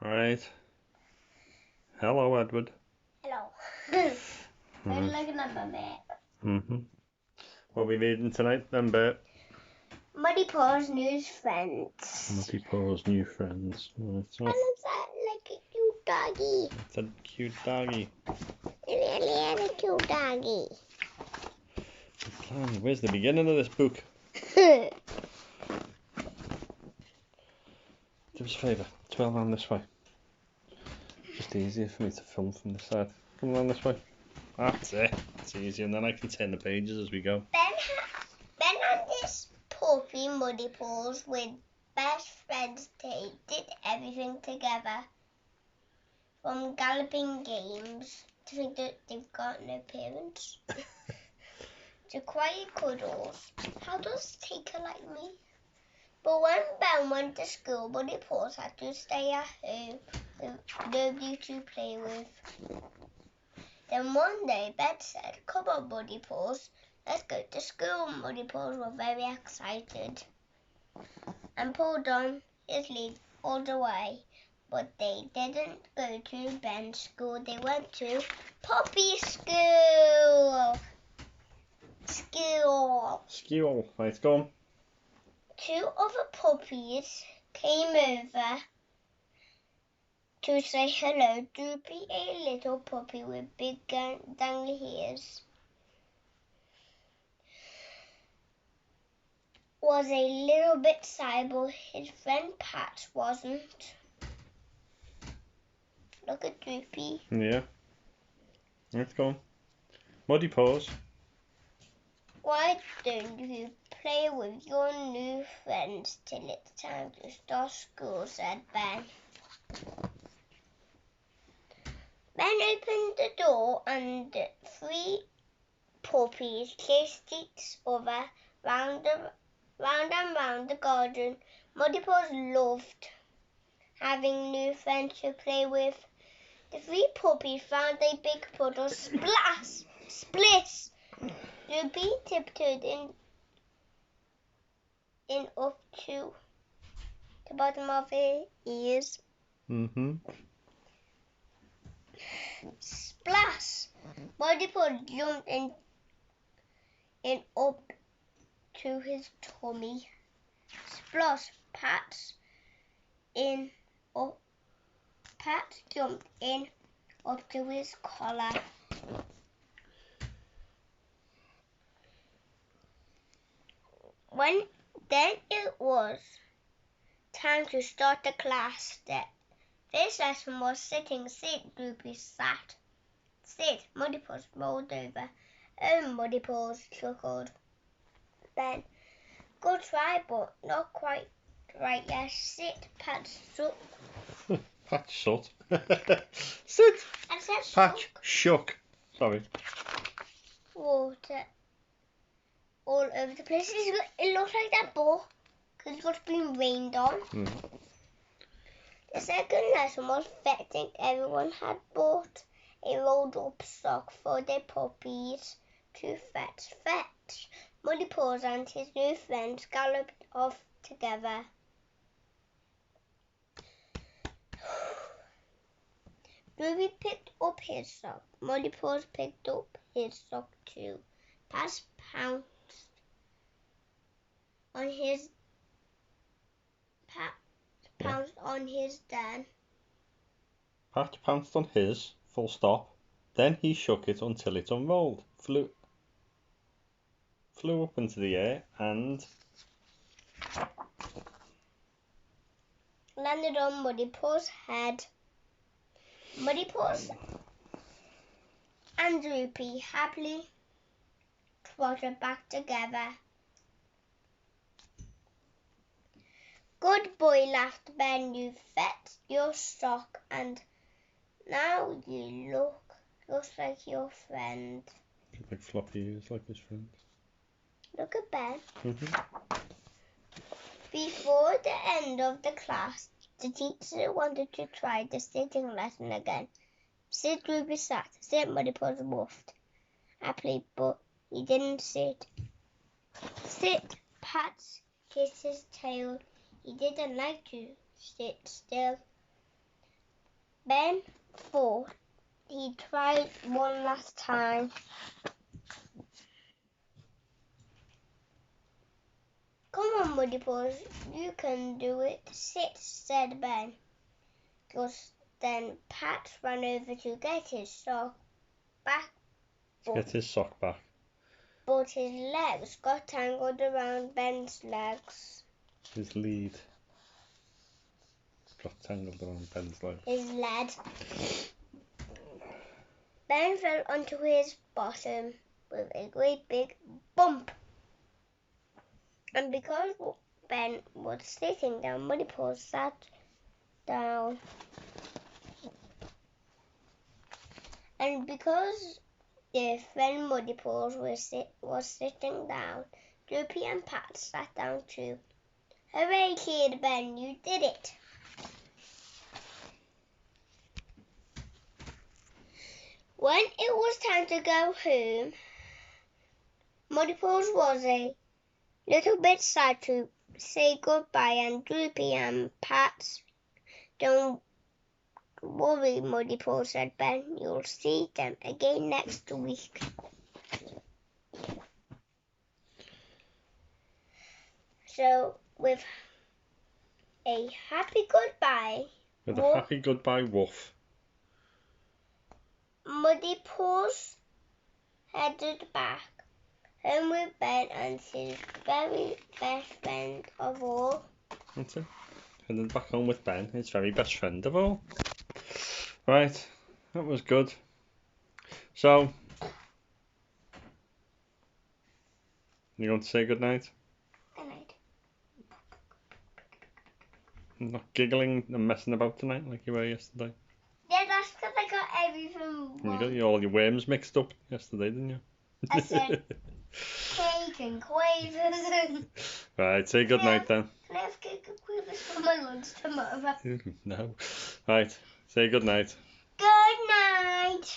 Right. Hello, Edward. Hello. Right. Looking at my map. What are we reading tonight then, Bert? Muddy Paws News Friends. Muddy Paws New Friends. Right, so And it's like a cute doggy. it's a cute doggy. Really cute doggy. Blimey, where's the beginning of this book? Do us a favour, 12 on this way. Just easier for me to film from this side. Come along this way. That's it. It's easier, and then I can turn the pages as we go. Ben and this puppy Muddy Paws with best friends. They did everything together. From galloping games to think that they've got no parents. To quiet cuddles. How does Tika like me? But when Ben went to school, Muddy Paws had to stay at home with nobody to play with. Then one day Ben said, "Come on, Muddy Paws, let's go to school." Muddy Paws were very excited and pulled on his lead all the way. But they didn't go to Ben's school. They went to Poppy's school. School. Right, go on. Two other puppies came over to say hello. Droopy, a little puppy with big dangly ears, was a little bit shy, but his friend Pat wasn't. Look at Droopy. Yeah. Let's go on. Muddy Paws. Why don't you play with your new friends till it's time to start school?" said Ben. Ben opened the door and the three puppies chased each other round and round the garden. Muddy Paws loved having new friends to play with. The three puppies found a big puddle. Splash! Splish! Droopy tiptoed in up to the bottom of his ears. Splash! Muddy Paws jumped in up to his tummy. Splosh! Pat jumped in up to his collar. Then it was time to start the class. The first lesson was sitting. Sit, Droopy sat. Sit. Muddy Paws rolled over. Oh, Muddy Paws chuckled Ben. Good try, but not quite right. Yes, sit. Pat shook. Patch shut. Sit. I said Patch shook. Sorry. Water all over the place. It looks like that book because it's got been rained on. The second lesson was fetching. Everyone had bought a rolled up sock for their puppies to fetch. Muddy Paws and his new friends galloped off together. Droopy picked up his sock. Muddy Paws picked up his sock too. Pat pounced on his den. Pat pounced on his, full stop. Then he shook it until it unrolled, flew up into the air and landed on Muddy Paws' head. Muddy Paws and Droopy happily trotted back together. Good boy, laughed Ben. You fetched your sock and now you look just like your friend. like floppy ears like his friend. Look at Ben. Before the end of the class, the teacher wanted to try the sitting lesson again. Sit, Droopy sat. Sit, Muddy Paws woofed happily, but he didn't sit. Sit, Pat kissed his tail. He didn't like to sit still. Ben thought he'd try one last time. Come on, Muddy Paws, you can do it. Sit, said Ben. Just then Pat ran over to get his sock back. Get his sock back. But his legs got tangled around Ben's legs. His lead got tangled around Ben's legs. His lead. Ben fell onto his bottom with a great big bump. And because Ben was sitting down, Muddy Paws sat down. And because their friend Muddy Paws was sitting down, Droopy and Pat sat down too. Hooray, kid Ben, you did it! When it was time to go home, Muddy Paws was a little bit sad to say goodbye, and Droopy and Pat, don't worry, Muddy Paws, said Ben. You'll see them again next week. So, with a happy goodbye, woof, Muddy Paws headed back home with Ben and his very best friend of all. That's it. Headed back home with Ben, his very best friend of all. Right, that was good. So, you going to say good night? Good night. Not giggling and messing about tonight like you were yesterday. Yeah, that's because I got everything wrong. You got all your worms mixed up yesterday, didn't you? I said cake and quavers and... Right, say good night then. Can I have cake and quavers for my lunch tomorrow? No. Right, say good night. Good night.